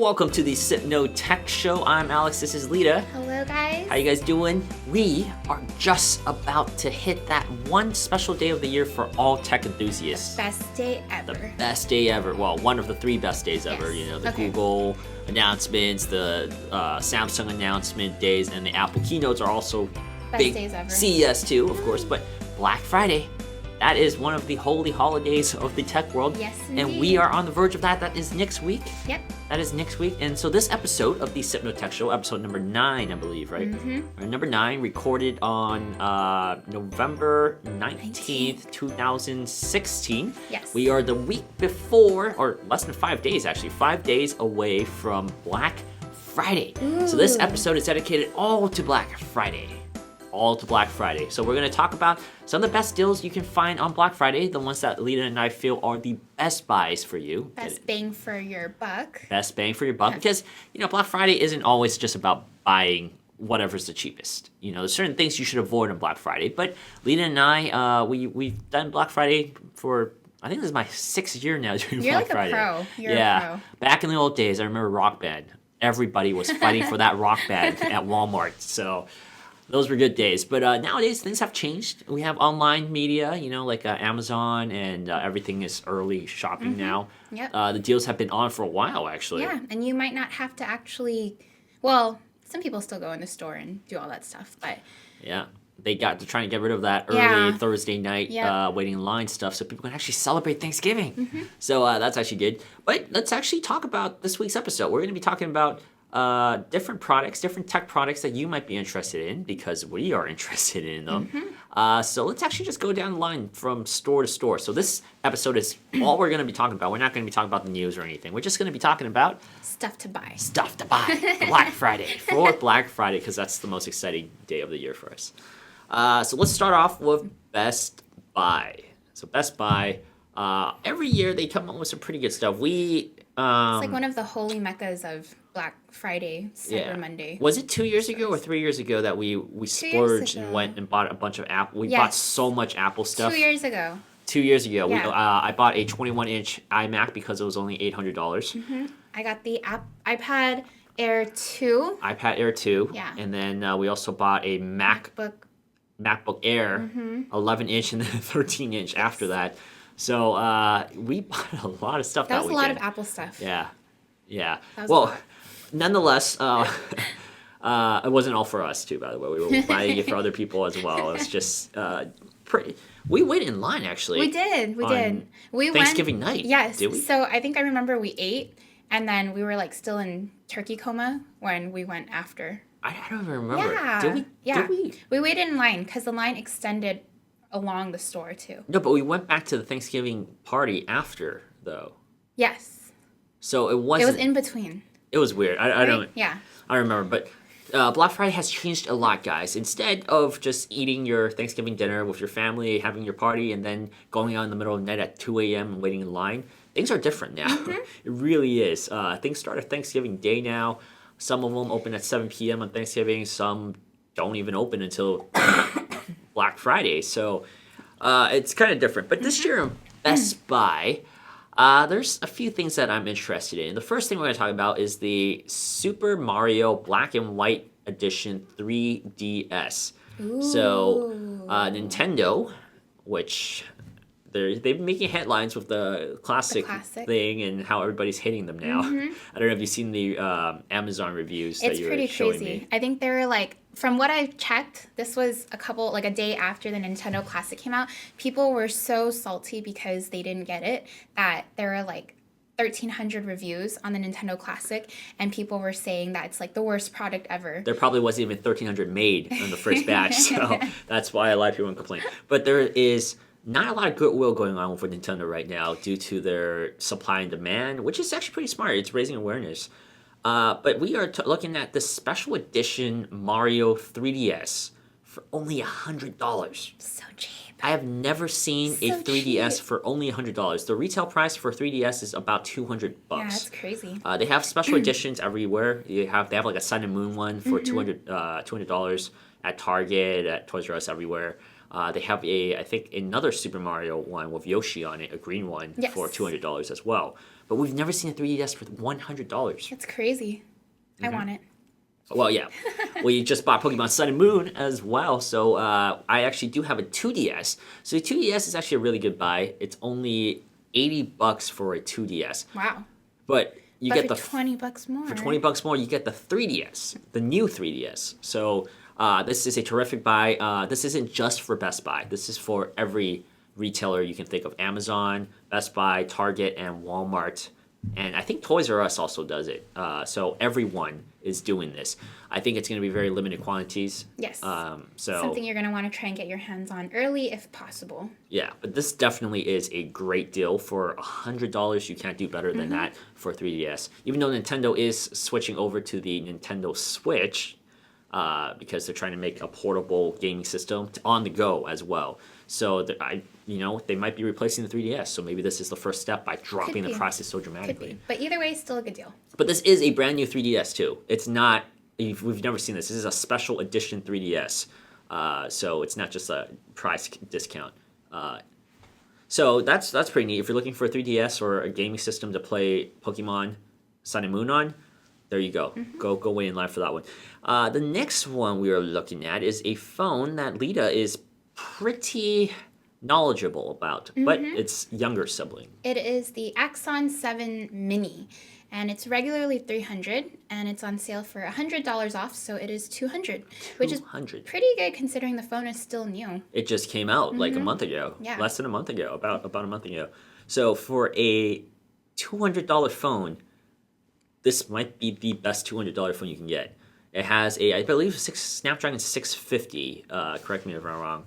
Welcome to the Sypno Tech Show. I'm Alex, this is Lida. Hello guys. How you guys doing? We are just about to hit that one special day of the year for all tech enthusiasts. Best day ever. The best day ever. Well, one of the three best days ever. Yes. You know, the Okay. Google announcements, the Samsung announcement days, and the Apple keynotes are also Best big. days ever. CES too, of course, but Black Friday. That is one of the holy holidays of the tech world. Yes, and we indeed. are on the verge of that. That is next week. Yep. That is next week. And so this episode of the Sypno Tech Show, episode number 9, I believe, right? Mm-hmm. Or number 9, recorded on November 19th, 2016. Yes. We are the week before, or less than 5 days actually, 5 days away from Black Friday. So this Ooh. episode is dedicated all to Black Friday. All to Black Friday. So we're going to talk about some of the best deals you can find on Black Friday, the ones that Lida and I feel are the best buys for you. Best bang for your buck. Best bang for your buck, because, you know, Black Friday isn't always just about buying whatever's the cheapest. You know, there's certain things you should avoid on Black Friday, but Lida and I, we've done Black Friday for, I think this is my 6th year now doing You're Black like Friday. a pro. You're yeah. a pro. Back in the old days, I remember Rock Band. Everybody was fighting for that Rock Band at Walmart, so those were good days. But nowadays, things have changed. We have online media, you know, like Amazon, and everything is early shopping now. Yep. The deals have been on for a while, actually. Yeah, and you might not have to actually, well, some people still go in the store and do all that stuff, but Yeah. They're trying to get rid of that early Yeah. Thursday night Yep. waiting in line stuff so people can actually celebrate Thanksgiving. So that's actually good. But let's actually talk about this week's episode. We're going to be talking about different products, different tech products that you might be interested in, because we are interested in them. So let's actually just go down the line from store to store. So this episode is all we're going to be talking about. We're not going to be talking about the news or anything. We're just going to be talking about stuff to buy. stuff to buy for Black Friday. For Black Friday, because that's the most exciting day of the year for us. So let's start off with Best Buy. So Best Buy, every year they come up with some pretty good stuff. It's like one of the holy meccas of Black Friday, Cyber Monday. Was it 2 years ago or 3 years ago that we splurged and ago. went and bought a bunch of Apple? We Yes. bought so much Apple stuff. 2 years ago. 2 years ago. Yeah. I bought a 21-inch iMac because it was only $800. I got the iPad Air 2. iPad Air 2. Yeah. And then we also bought a MacBook Air, 11-inch, and then a 13-inch after that. So we bought a lot of stuff That that was a lot weekend. of Apple stuff. Yeah. That was a Well, lot. nonetheless, it wasn't all for us too, by the way. We were buying it for other people as well. It's just pretty. We waited in line, actually. We did. on We Thanksgiving went, night. Yes. Did we? So I think I remember we ate, and then we were like still in turkey coma when we went after. I don't even remember. Yeah. Did we? Yeah. Did we? We waited in line because the line extended along the store too. No, but we went back to the Thanksgiving party after, though. Yes. So it It wasn't. was in between. It was weird. I Right? don't. Yeah. I remember, but Black Friday has changed a lot, guys. Instead of just eating your Thanksgiving dinner with your family, having your party, and then going out in the middle of the night at 2 a.m. and waiting in line, things are different now. It really is. Things start at Thanksgiving Day now. Some of them open at 7 p.m. on Thanksgiving. Some don't even open until Black Friday. So it's kind of different. But this year in Best Buy, there's a few things that I'm interested in. The first thing we're going to talk about is the Super Mario Black and White Edition 3DS. So Nintendo, which they've been making headlines with the classic thing and how everybody's hating them now. I don't know if you've seen the Amazon reviews that It's you were pretty showing crazy. me. I think they were like, from what I've checked, this was a day after the Nintendo Classic came out. People were so salty because they didn't get it that there were like 1,300 reviews on the Nintendo Classic, and people were saying that it's like the worst product ever. There probably wasn't even 1,300 made in the first batch, so that's why a lot of people complain. But there is not a lot of goodwill going on with Nintendo right now due to their supply and demand, which is actually pretty smart. It's raising awareness. But we are looking at the special edition Mario 3DS for only $100. So cheap. I have never seen a So 3DS cheap. for only $100. The retail price for 3DS is about $200. Yeah, that's crazy. They have special editions everywhere. They have like a Sun and Moon one for $200 at Target, at Toys R Us, everywhere. They have I think another Super Mario one with Yoshi on it, a green one Yes. for $200 as well. But we've never seen a 3DS for $100. That's crazy. I want it. Well, yeah. We just bought Pokemon Sun and Moon as well, so I actually do have a 2DS. So the 2DS is actually a really good buy. It's only $80 for a 2DS. Wow. But you But get for the $20 more. for $20 more, you get the 3DS, the new 3DS. So this is a terrific buy. This isn't just for Best Buy. This is for every retailer you can think of: Amazon, Best Buy, Target, and Walmart. And I think Toys R Us also does it. So everyone is doing this. I think it's going to be very limited quantities. Yes. So Something you're going to want to try and get your hands on early if possible. yeah, but this definitely is a great deal for $100. You can't do better than that for 3DS. Even though Nintendo is switching over to the Nintendo Switch, because they're trying to make a portable gaming system on the go as well. So they might be replacing the 3DS. So maybe this is the first step by dropping the be. prices so Could dramatically. be. But either way, still a good deal. But this is a brand new 3DS too. It's not. We've never seen this. This is a special edition 3DS. So it's not just a price discount. So that's pretty neat. If you're looking for a 3DS or a gaming system to play Pokemon Sun and Moon on, there you go. Go wait in line for that one. The next one we are looking at is a phone that Lida is pretty knowledgeable about, but it's younger sibling. It is the Axon 7 Mini, and it's regularly $300, and it's on sale for $100 off, so it is $200, which is pretty good considering the phone is still new. It just came out like a month ago, Yeah. less than a month ago, about a month ago. So for a $200 phone, this might be the best $200 phone you can get. It has I believe, Snapdragon 650. Correct me if I'm wrong,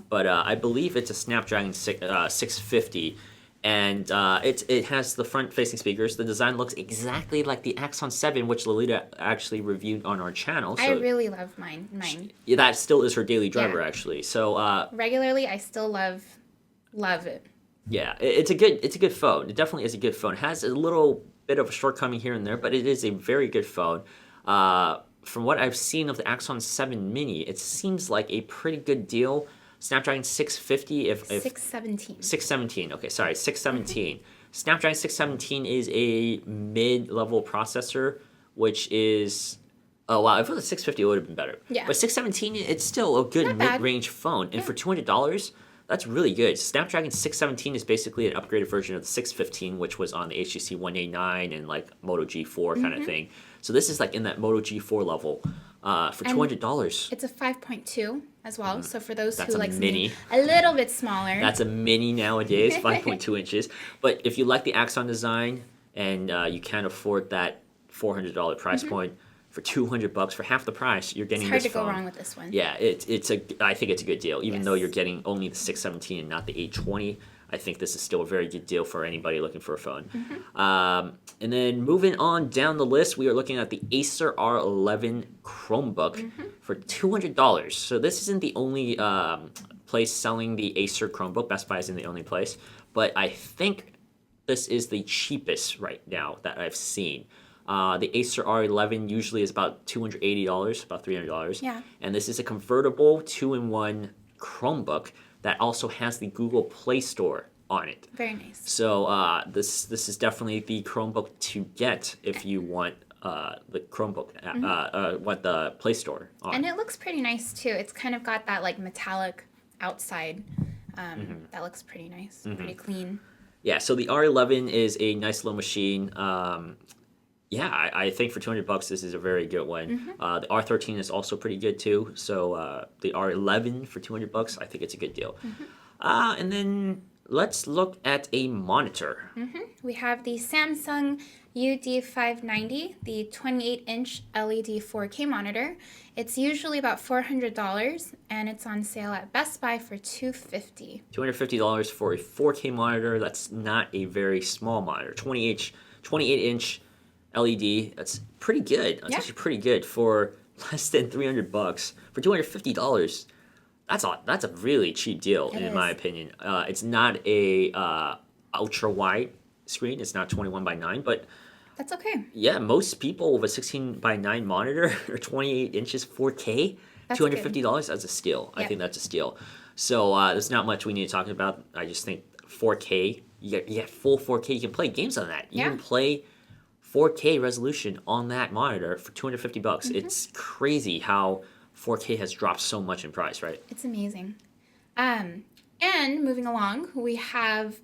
but I believe it's a Snapdragon 650, and it has the front-facing speakers. The design looks exactly like the Axon 7, which Lolita actually reviewed on our channel. So I really love mine. yeah, that still is her daily driver, Yeah. actually. So Regularly, I still love it. yeah, it's a good phone. It definitely is a good phone. It has a little bit of a shortcoming here and there, but it is a very good phone. From what I've seen of the Axon 7 Mini, it seems like a pretty good deal. Snapdragon 650, if 617. 617. Okay, sorry, 617. Snapdragon 617 is a mid-level processor, which is wow. If it was a 650, it would have been better. Yeah. But 617, it's still a good Not bad. mid-range phone, and for $200. That's really good. Snapdragon 617 is basically an upgraded version of the 615, which was on the HTC 189 and like Moto G4 kind of thing. So this is like in that Moto G4 level for $200. It's a 5.2 as well, so for those That's who a like mini. something a little bit smaller. That's a mini nowadays, 5.2 inches. But if you like the Axon design and you can't afford that $400 price point, for $200 for half the price, you're getting it's hard this to phone. go wrong with this one. Yeah, I think it's a good deal, even though Yes. you're getting only the 617 and not the 820. I think this is still a very good deal for anybody looking for a phone. And then moving on down the list, we are looking at the Acer R11 Chromebook for $200. So this isn't the only place selling the Acer Chromebook. Best Buy isn't the only place, but I think this is the cheapest right now that I've seen. The Acer R11 usually is about $280, about $300. Yeah. And this is a convertible 2-in-1 Chromebook that also has the Google Play Store on it. Very nice. So this is definitely the Chromebook to get if you want the Chromebook, want the Play Store on. And it looks pretty nice too. It's kind of got that like metallic outside. That looks pretty nice, pretty clean. Yeah, so the R11 is a nice little machine. Yeah, I think for $200 this is a very good one. The R13 is also pretty good too. So the R11 for $200, I think it's a good deal. And then let's look at a monitor. We have the Samsung UD590, the 28-inch LED 4K monitor. It's usually about $400, and it's on sale at Best Buy for $250. $250 for a 4K monitor. That's not a very small monitor. 28-inch LED. That's pretty good. That's actually pretty good for less than $300. For $250, that's a really cheap deal in my opinion. It's not a ultra wide screen. It's not 21:9, but That's okay. yeah, most people with a 16:9 monitor or 28 inches 4K, That's $250. That's a steal. I Yeah. think that's a steal. So there's not much we need to talk about. I just think 4K, you get full 4K. You can play games on that. You can play 4K resolution on that monitor for $250. It's crazy how 4K has dropped so much in price, right? It's amazing. And moving along, we have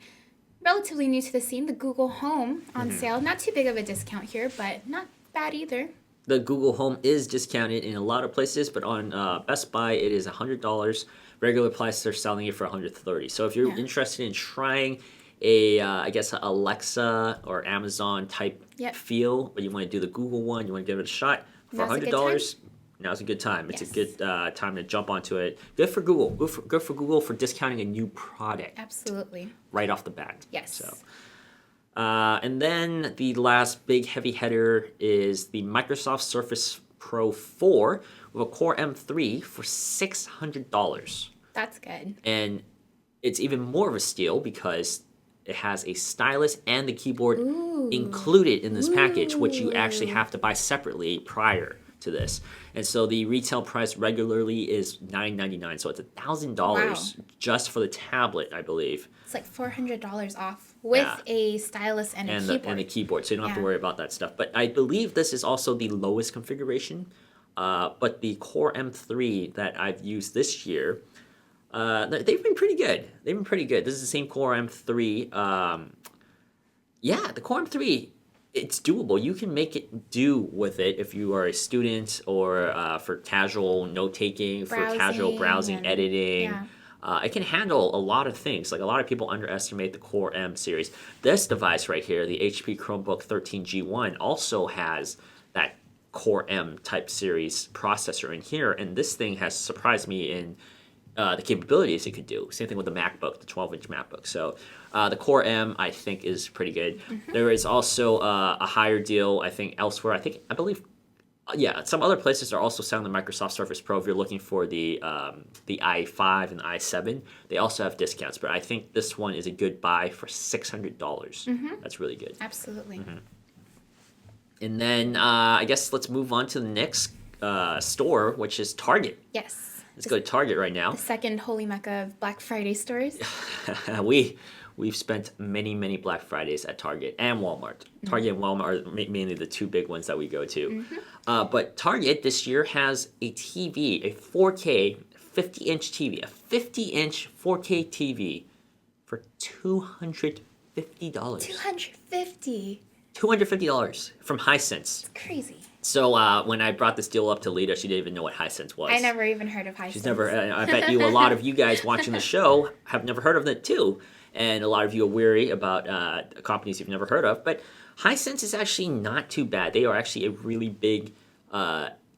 relatively new to the scene, the Google Home on sale. Not too big of a discount here, but not bad either. The Google Home is discounted in a lot of places, but on Best Buy it is $100. Regular price they're selling it for $130. So if you're interested in trying a, I guess, Alexa or Amazon type feel, but you want to do the Google one, you want to give it a shot for $100. Now's a good time. It's a good time to jump onto it. Good for Google. Good for Google for discounting a new product. Absolutely. Right off the bat. Yes. So. And then the last big heavy hitter is the Microsoft Surface Pro 4 with a Core M3 for $600. That's good. And it's even more of a steal because it has a stylus and the keyboard included in this package, which you actually have to buy separately prior to this. And so the retail price regularly is $999. So it's $1,000 just for the tablet, I believe. It's like $400 off with a stylus and a keyboard. And a keyboard, so you don't have to worry about that stuff. But I believe this is also the lowest configuration. But the Core M3 that I've used this year, they've been pretty good. This is the same Core M3. The Core M3, it's doable. You can make it do with it if you are a student or for casual note-taking, for casual browsing, editing. It can handle a lot of things. Like a lot of people underestimate the Core M series. This device right here, the HP Chromebook 13G1, also has that Core M type series processor in here. And this thing has surprised me in the capabilities it could do. Same thing with the MacBook, the 12-inch MacBook. So the Core M, I think, is pretty good. There is also a higher deal, I think, elsewhere. I believe, some other places are also selling the Microsoft Surface Pro if you're looking for the i5 and the i7. They also have discounts, but I think this one is a good buy for $600. That's really good. Absolutely. And then I guess let's move on to the next store, which is Target. Yes. Let's go to Target right now. The second holy mecca of Black Friday stores. We've spent many Black Fridays at Target and Walmart. Target and Walmart are mainly the two big ones that we go to. But Target this year has a TV, a 4K 50-inch TV, a 50-inch 4K TV for $250. $250 from Hisense. It's crazy. So when I brought this deal up to Lida, she didn't even know what Hisense was. I never even heard of Hisense. She's never. I bet you a lot of you guys watching the show have never heard of it too, and a lot of you are weary about companies you've never heard of. But Hisense is actually not too bad. They are actually a really big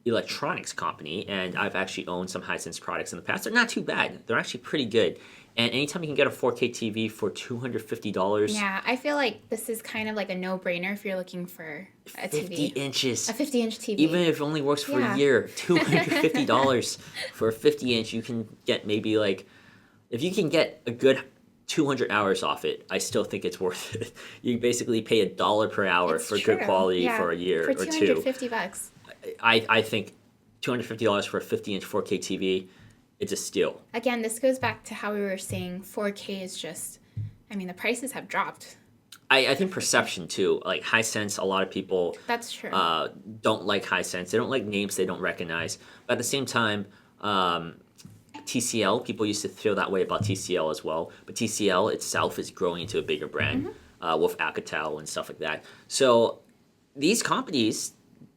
electronics company, and I've actually owned some Hisense products in the past. They're not too bad. They're actually pretty good. And anytime you can get a 4K TV for $250. Yeah, I feel like this is kind of like a no-brainer if you're looking for a TV. 50 inches. A 50-inch TV. Even if it only works for a year, $250 for a 50-inch, you can get maybe like, if you can get a good 200 hours off it, I still think it's worth it. You basically pay $1 per hour for good quality for a year or two. For $250. I think $250 for a 50-inch 4K TV, it's a steal. Again, this goes back to how we were saying 4K is just, the prices have dropped. I think perception too. Like Hisense, a lot of people That's true. Don't like Hisense. They don't like names they don't recognize. But at the same time, TCL, people used to feel that way about TCL as well. But TCL itself is growing into a bigger brand with Alcatel and stuff like that. So these companies,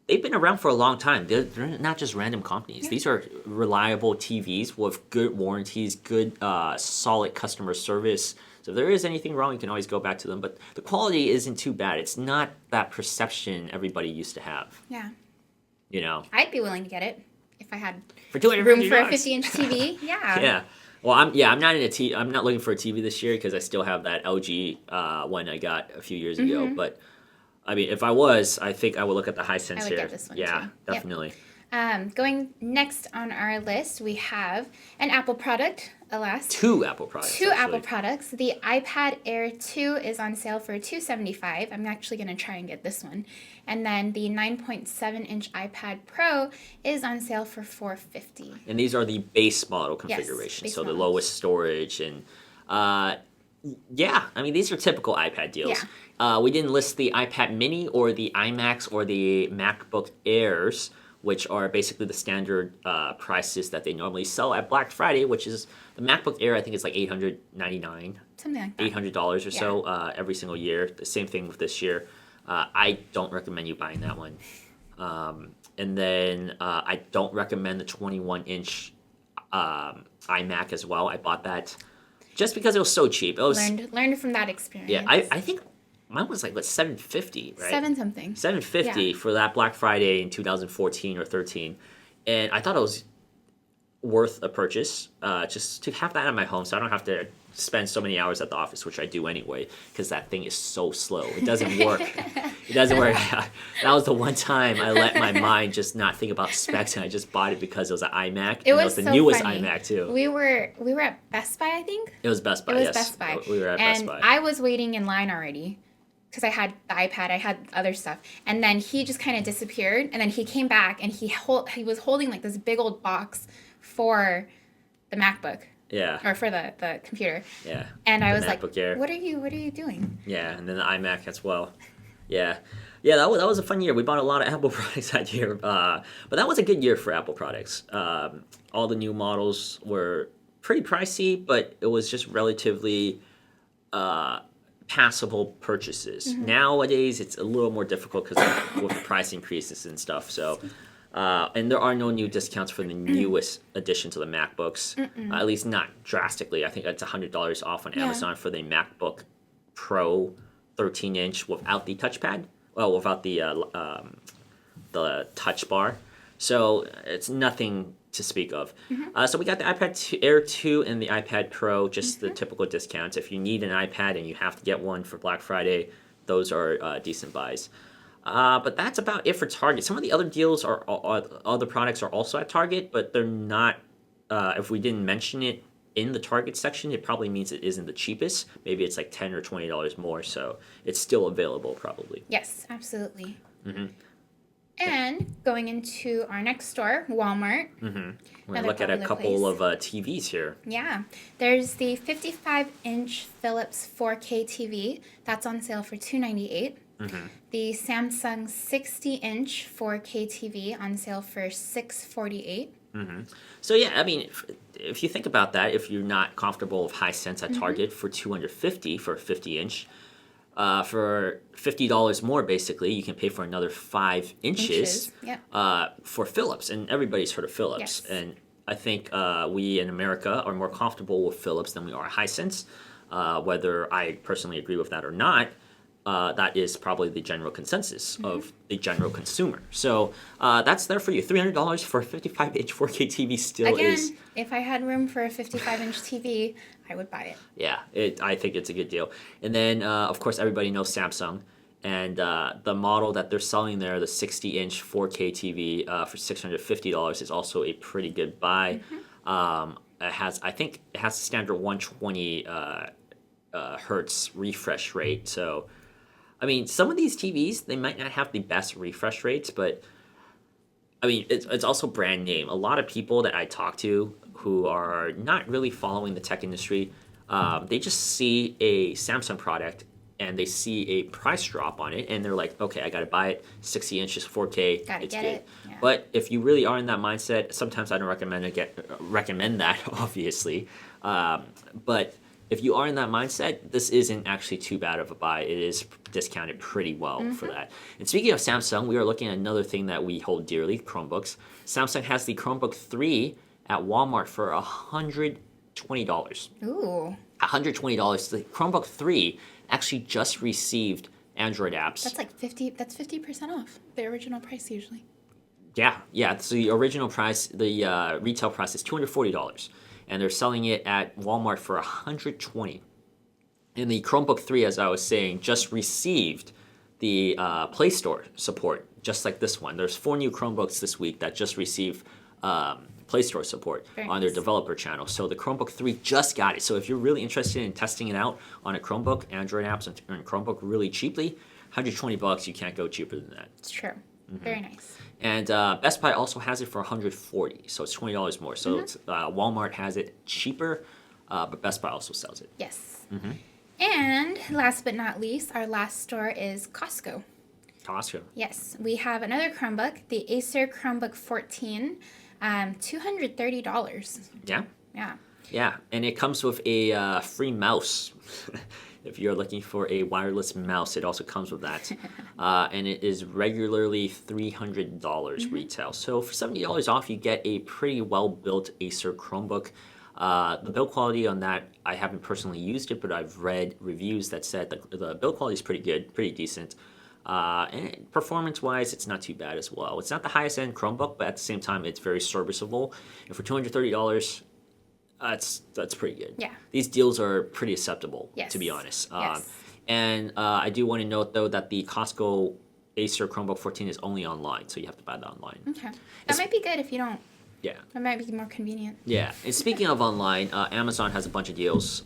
they've been around for a long time. They're not just random companies. These are reliable TVs with good warranties, good, solid customer service. So if there is anything wrong, you can always go back to them. But the quality isn't too bad. It's not that perception everybody used to have. Yeah. You know? I'd be willing to get it if I had for $250. room for a 50-inch TV. Yeah. Yeah. Well, I'm not I'm not looking for a TV this year because I still have that LG one I got a few years ago. But if I was, I think I would look at the Hisense here. Get this one yeah, too. definitely. Going next on our list, we have an Apple product, alas. Two Apple products. Two actually. Apple products. The iPad Air 2 is on sale for $275. I'm actually going to try and get this one. And then the 9.7-inch iPad Pro is on sale for $450. And these are the base model configurations, base so the models. lowest storage and yeah, I mean these are typical iPad deals. We didn't list the iPad Mini or the iMacs or the MacBook Airs, which are basically the standard prices that they normally sell at Black Friday, which is the MacBook Air. I think it's like $899, Something like that. $800 or so every single year. The same thing with this year. I don't recommend you buying that one. And then I don't recommend the 21-inch iMac as well. I bought that just because it was so cheap. It was Learned from that experience. yeah. I think mine was like what $750, right? $750 for that Black Friday in 2014 or 13, and I thought it was worth a purchase just to have that at my home, so I don't have to spend so many hours at the office, which I do anyway, because that thing is so slow. It doesn't work. It doesn't work. That was the one time I let my mind just not think about specs, and I just bought it because it was an iMac. It and was the so newest funny. iMac too. We were at Best Buy, I think. It was Best Buy. It was yes. Best Buy. We were at Best Buy. And I was waiting in line already because I had the iPad, I had other stuff. And then he just kind of disappeared. And then he came back and he was holding like this big old box for the MacBook. Yeah. Or for the computer. Yeah. And I The was like, MacBook Air. what are you doing? Yeah, and then the iMac as well. Yeah. Yeah, that was a fun year. We bought a lot of Apple products that year. But that was a good year for Apple products. All the new models were pretty pricey, but it was just relatively passable purchases. Nowadays, it's a little more difficult because with the price increases and stuff. So, and there are no new discounts for the newest edition to the MacBooks, at least not drastically. I think it's $100 off on Amazon for the MacBook Pro 13-inch without the touchpad. Well, without the touch bar. So it's nothing to speak of. So we got the iPad Air 2 and the iPad Pro, just the typical discounts. If you need an iPad and you have to get one for Black Friday, those are decent buys. But that's about it for Target. Some of the other deals other products are also at Target, but they're not. If we didn't mention it in the Target section, it probably means it isn't the cheapest. Maybe it's like $10 or $20 more, so it's still available probably. Yes, absolutely. And going into our next store, Walmart. We're going Another to look at a popular couple place. of TVs here. Yeah, there's the 55-inch Phillips 4K TV. That's on sale for $298. The Samsung 60-inch 4K TV on sale for $648. So yeah, I mean, if you think about that, if you're not comfortable with Hisense at Target for $250 for a 50-inch, for $50 more, basically, you can pay for another 5 inches for Phillips, and everybody's heard of Phillips. Yes. And I think we in America are more comfortable with Phillips than we are Hisense. Whether I personally agree with that or not, that is probably the general consensus of the general consumer. So that's there for you. $300 for a 55-inch 4K TV still is. Again, if I had room for a 55-inch TV, I would buy it. Yeah, I think it's a good deal. And then, of course, everybody knows Samsung. And the model that they're selling there, the 60-inch 4K TV for $650 is also a pretty good buy. I think it has a standard 120 hertz refresh rate. So, I mean, some of these TVs, they might not have the best refresh rates, but I mean, it's also brand name. A lot of people that I talk to who are not really following the tech industry, they just see a Samsung product and they see a price drop on it and they're like, okay, I got to buy it, 60 inches, 4K, Gotta it's get good. it. Yeah. But if you really are in that mindset, sometimes I don't recommend that, obviously. But if you are in that mindset, this isn't actually too bad of a buy. It is discounted pretty well for that. And speaking of Samsung, we are looking at another thing that we hold dearly, Chromebooks. Samsung has the Chromebook 3 at Walmart for $120. Ooh, $120. The Chromebook 3 actually just received Android apps. that's like 50. That's 50% off the original price usually. Yeah. So the original price, the retail price is $240. And they're selling it at Walmart for $120. And the Chromebook 3, as I was saying, just received the Play Store support just like this one. There's 4 new Chromebooks this week that just received Play Store support on their developer channel. So the Chromebook 3 just got it. So if you're really interested in testing it out on a Chromebook, Android apps and Chromebook really cheaply, $120, you can't go cheaper than that. It's true. Very nice. And Best Buy also has it for $140, so it's $20 more. So it's, Walmart has it cheaper, but Best Buy also sells it. Yes. And last but not least, our last store is Costco. Costco. Yes, we have another Chromebook, the Acer Chromebook 14, $230. Yeah? Yeah. Yeah, and it comes with a free mouse. If you're looking for a wireless mouse, it also comes with that. And it is regularly $300 retail. So for $70 off, you get a pretty well-built Acer Chromebook. The build quality on that, I haven't personally used it, but I've read reviews that said the build quality is pretty good, pretty decent. And performance-wise, it's not too bad as well. It's not the highest-end Chromebook, but at the same time, it's very serviceable. And for $230, that's pretty good. Yeah. These deals are pretty acceptable, Yes. to be honest. Yes. And I do want to note, though, that the Costco Acer Chromebook 14 is only online, so you have to buy that online. Okay. That might be good if you don't. Yeah. That might be more convenient. Yeah. And speaking of online, Amazon has a bunch of deals.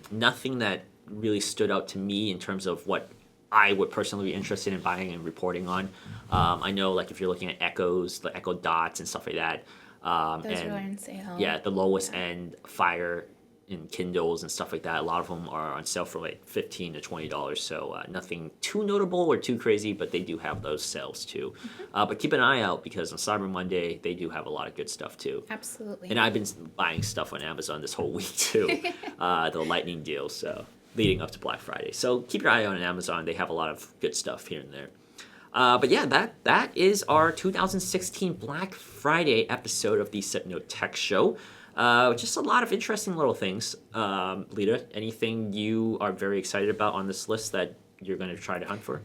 Nothing that really stood out to me in terms of what I would personally be interested in buying and reporting on. I know, like, if you're looking at Echoes, the Echo Dots and stuff like that. Those and are on sale. yeah, the lowest end Fire and Kindles and stuff like that. A lot of them are on sale for like $15 to $20. So nothing too notable or too crazy, but they do have those sales too. But keep an eye out because on Cyber Monday they do have a lot of good stuff too. Absolutely. And I've been buying stuff on Amazon this whole week too. The lightning deal, so leading up to Black Friday. So keep your eye on Amazon. They have a lot of good stuff here and there. But yeah, that is our 2016 Black Friday episode of the Sypno Tech Show. Just a lot of interesting little things. Lida, anything you are very excited about on this list that you're going to try to hunt for?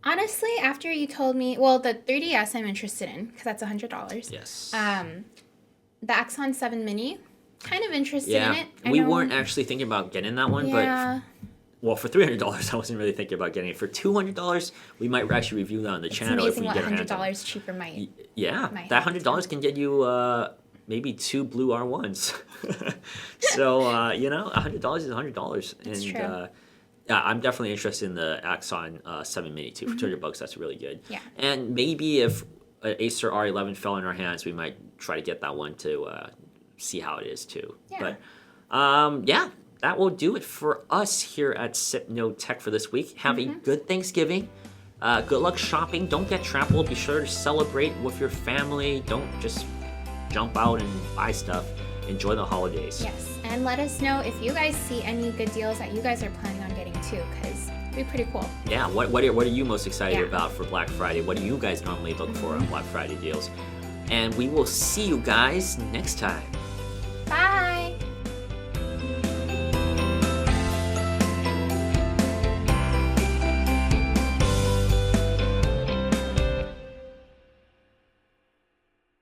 Honestly, after you told me, well, the 3DS I'm interested in because that's $100. Yes. The Axon 7 Mini, kind of interested in it. We weren't actually thinking about getting that one, Yeah. but well, for $300, I wasn't really thinking about getting it. For $200, we might actually review that on the channel if It's we amazing get what our hands on it. $100 cheaper might. Yeah, might that happen. $100 can get you maybe 2 blue R1s. So, $100 is $100. That's And true. yeah, I'm definitely interested in the Axon 7 Mini too. For $200, that's really good. Yeah. And maybe if an Acer R11 fell in our hands, we might try to get that one to see how it is too. Yeah. But yeah, that will do it for us here at Sypno Tech for this week. Have a good Thanksgiving. Good luck shopping. Don't get trampled. Be sure to celebrate with your family. Don't just jump out and buy stuff. Enjoy the holidays. Yes, and let us know if you guys see any good deals that you guys are planning on getting too, because it'd be pretty cool. Yeah, what are you most excited Yeah. about for Black Friday? What do you guys normally look for on Black Friday deals? And we will see you guys next time. Bye!